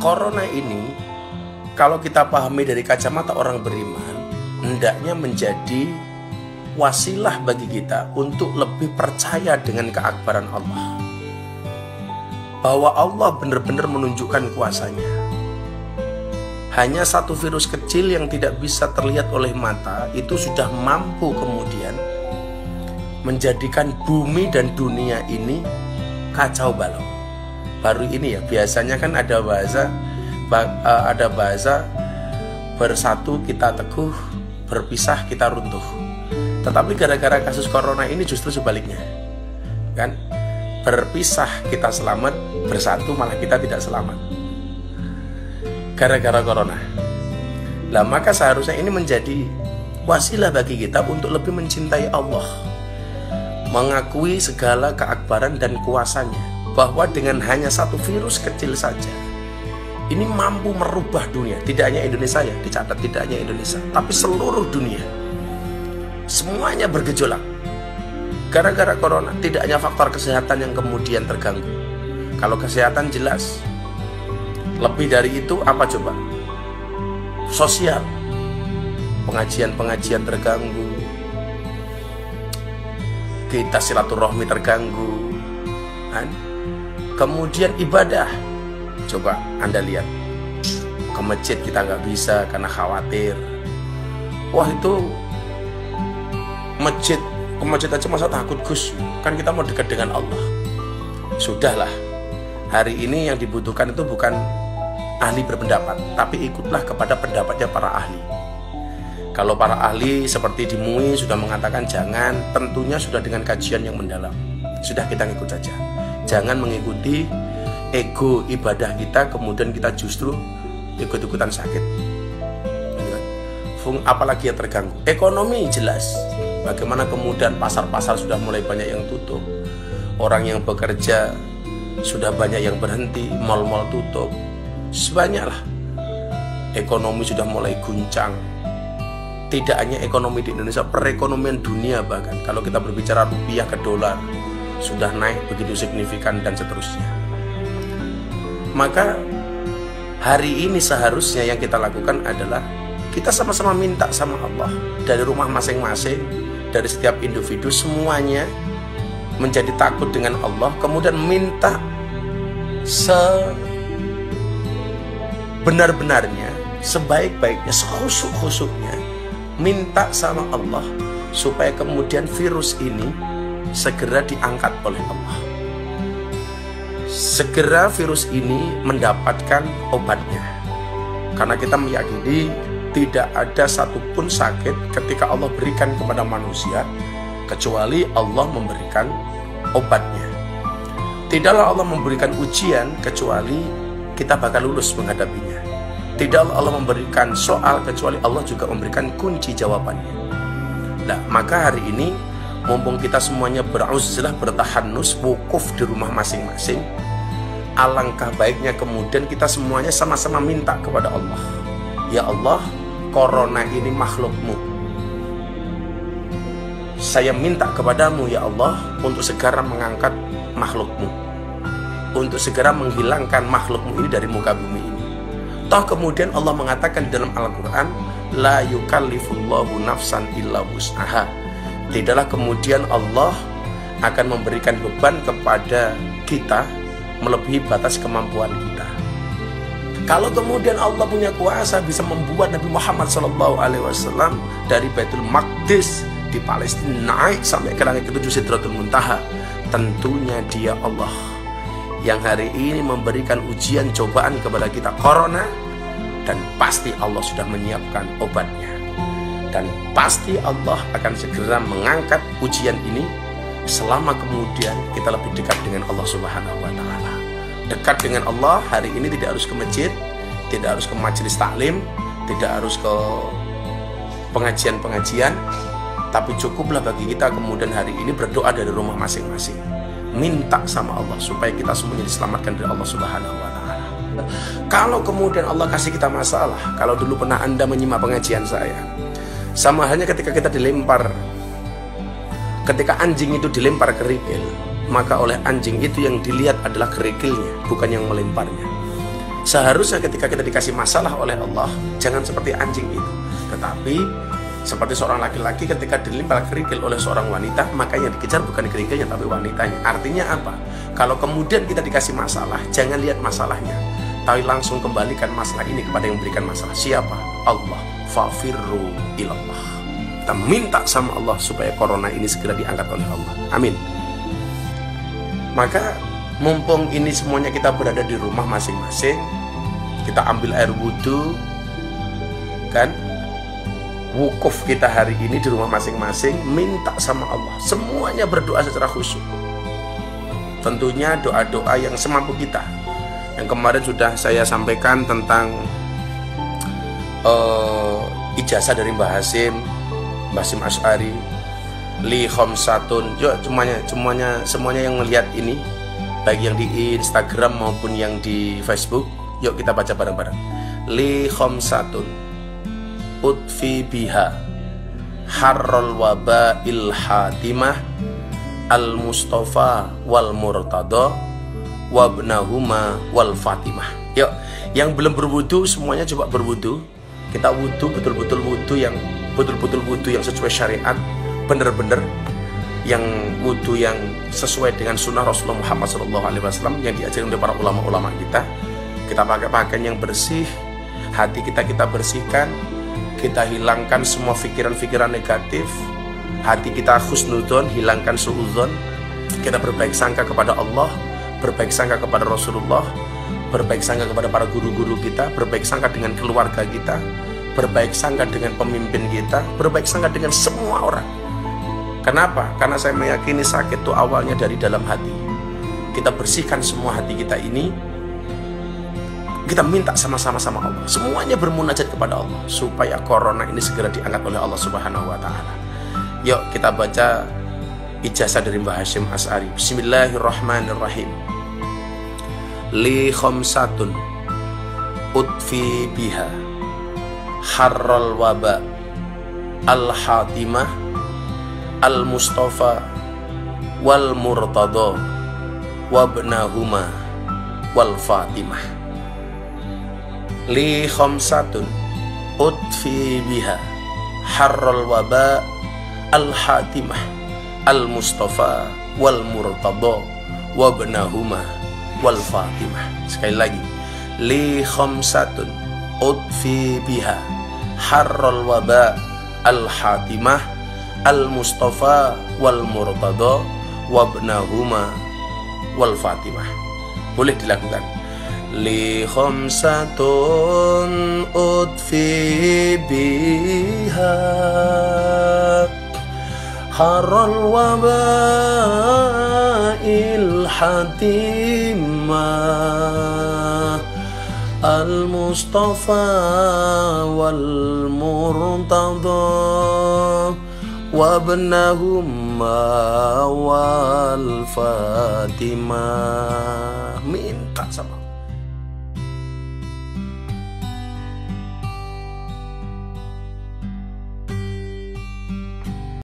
corona ini kalau kita pahami dari kacamata orang beriman, hendaknya menjadi wasilah bagi kita untuk lebih percaya dengan keakbaran Allah, bahwa Allah benar-benar menunjukkan kuasanya. Hanya satu virus kecil yang tidak bisa terlihat oleh mata itu sudah mampu kemudian menjadikan bumi dan dunia ini kacau balau. Baru ini ya, biasanya kan ada bahasa bersatu kita teguh, berpisah kita runtuh. Tetapi gara-gara kasus corona ini justru sebaliknya, kan? Berpisah kita selamat, bersatu malah kita tidak selamat gara-gara corona. Lah maka seharusnya ini menjadi wasilah bagi kita untuk lebih mencintai Allah, mengakui segala keakbaran dan kuasanya, bahwa dengan hanya satu virus kecil saja ini mampu merubah dunia. Tidak hanya Indonesia ya, dicatat tidak hanya Indonesia, tapi seluruh dunia semuanya bergejolak gara-gara corona. Tidak hanya faktor kesehatan yang kemudian terganggu. Kalau kesehatan jelas, lebih dari itu apa coba? Sosial, pengajian-pengajian terganggu, kita silaturahmi terganggu, kan? Kemudian ibadah, coba Anda lihat, ke masjid kita nggak bisa karena khawatir. Wah itu ke masjid aja masa takut Gus? Kan kita mau dekat dengan Allah. Sudahlah, hari ini yang dibutuhkan itu bukan ahli berpendapat, tapi ikutlah kepada pendapatnya para ahli. Kalau para ahli seperti di MUI sudah mengatakan jangan, tentunya sudah dengan kajian yang mendalam. Sudah, kita ngikut saja. Jangan mengikuti ego ibadah kita, kemudian kita justru ikut-ikutan sakit. Apalagi yang terganggu. Ekonomi jelas. Bagaimana kemudian pasar-pasar sudah mulai banyak yang tutup. Orang yang bekerja sudah banyak yang berhenti, mal-mal tutup. Sebanyaklah. Ekonomi sudah mulai guncang. Tidak hanya ekonomi di Indonesia, perekonomian dunia bahkan. Kalau kita berbicara rupiah ke dolar, sudah naik begitu signifikan dan seterusnya. Maka hari ini seharusnya yang kita lakukan adalah kita sama-sama minta sama Allah, dari rumah masing-masing, dari setiap individu, semuanya menjadi takut dengan Allah, kemudian minta sebenar-benarnya, sebaik-baiknya, sekhusyuk-khusyuknya, minta sama Allah supaya kemudian virus ini segera diangkat oleh Allah, segera virus ini mendapatkan obatnya. Karena kita meyakini tidak ada satupun sakit ketika Allah berikan kepada manusia kecuali Allah memberikan obatnya. Tidaklah Allah memberikan ujian kecuali kita bakal lulus menghadapinya. Tidaklah Allah memberikan soal kecuali Allah juga memberikan kunci jawabannya. Nah, maka hari ini mumpung kita semuanya beruzlah, bertahanus, wukuf di rumah masing-masing, alangkah baiknya kemudian kita semuanya sama-sama minta kepada Allah. Ya Allah, corona ini makhlukmu. Saya minta kepadamu ya Allah untuk segera mengangkat makhlukmu, untuk segera menghilangkan makhlukmu ini dari muka bumi ini. Toh kemudian Allah mengatakan dalam Al-Quran, la yukallifullahu nafsan illa wus'aha. Tidaklah kemudian Allah akan memberikan beban kepada kita melebihi batas kemampuan kita. Kalau kemudian Allah punya kuasa bisa membuat Nabi Muhammad SAW dari Baitul Maqdis di Palestina naik sampai ke langit ketujuh Sidratul Muntaha, tentunya Dia Allah yang hari ini memberikan ujian cobaan kepada kita, corona, dan pasti Allah sudah menyiapkan obatnya, dan pasti Allah akan segera mengangkat ujian ini selama kemudian kita lebih dekat dengan Allah Subhanahu wa Ta'ala. Dekat dengan Allah hari ini tidak harus ke masjid, tidak harus ke majelis taklim, tidak harus ke pengajian-pengajian, tapi cukuplah bagi kita kemudian hari ini berdoa dari rumah masing-masing, minta sama Allah supaya kita semuanya diselamatkan dari Allah Subhanahu wa Ta'ala. Kalau kemudian Allah kasih kita masalah, kalau dulu pernah Anda menyimak pengajian saya, sama halnya ketika kita dilempar, ketika anjing itu dilempar kerikil, maka oleh anjing itu yang dilihat adalah kerikilnya, bukan yang melemparnya. Seharusnya ketika kita dikasih masalah oleh Allah, jangan seperti anjing itu, tetapi seperti seorang laki-laki ketika dilempar kerikil oleh seorang wanita, maka yang dikejar bukan kerikilnya tapi wanitanya. Artinya apa? Kalau kemudian kita dikasih masalah, jangan lihat masalahnya, tapi langsung kembalikan masalah ini kepada yang memberikan masalah. Siapa? Allah. Fafirru ilallah. Kita minta sama Allah supaya corona ini segera diangkat oleh Allah. Amin. Maka mumpung ini semuanya kita berada di rumah masing-masing, kita ambil air wudhu, kan? Wukuf kita hari ini di rumah masing-masing, minta sama Allah. Semuanya berdoa secara khusyuk. Tentunya doa-doa yang semampu kita. Yang kemarin sudah saya sampaikan tentang ijazah dari Mbah Hasyim Asy'ari, li khamsatun. Yuk semuanya yang melihat ini, baik yang di Instagram maupun yang di Facebook, yuk kita baca bareng-bareng. Li khamsatun utfi biha harrul wabail hatimah al mustafa wal murtada wabnahuma wal fatimah. Yuk, yang belum berwudu semuanya coba berwudu. Kita wudu betul-betul wudu yang sesuai syariat, bener-bener yang wudu yang sesuai dengan sunnah Rasulullah Muhammad SAW yang diajarkan oleh para ulama-ulama kita. Kita pakai pakaian yang bersih, hati kita bersihkan, kita hilangkan semua pikiran-pikiran negatif, hati kita husnudzon, hilangkan suudzon, kita berbaik sangka kepada Allah, berbaik sangka kepada Rasulullah, berbaik sangka kepada para guru-guru kita, berbaik sangka dengan keluarga kita, berbaik sangka dengan pemimpin kita, berbaik sangka dengan semua orang. Kenapa? Karena saya meyakini sakit itu awalnya dari dalam hati. Kita bersihkan semua hati kita ini, kita minta sama-sama sama Allah. Semuanya bermunajat kepada Allah supaya corona ini segera diangkat oleh Allah Subhanahu wa taala. Yuk kita baca ijazah dari Mbah Hasyim Asy'ari. Bismillahirrahmanirrahim. Li khamsatun utfi biha harral waba al hatimah al mustafa wal murtada wabnahuma wal fatimah. Li khamsatun utfi biha harral waba al hatimah al mustafa wal murtada wabnahuma wal fatimah. Sekali lagi, li khamsatun utfi biha harral waba al hatimah al mustafa wal murtada wabnahuma wal fatimah. Boleh dilakukan. Li khamsatun utfi biha harral wabail hatimah al mustafa wal murtada wabnahuma wal fatimah. Minta sama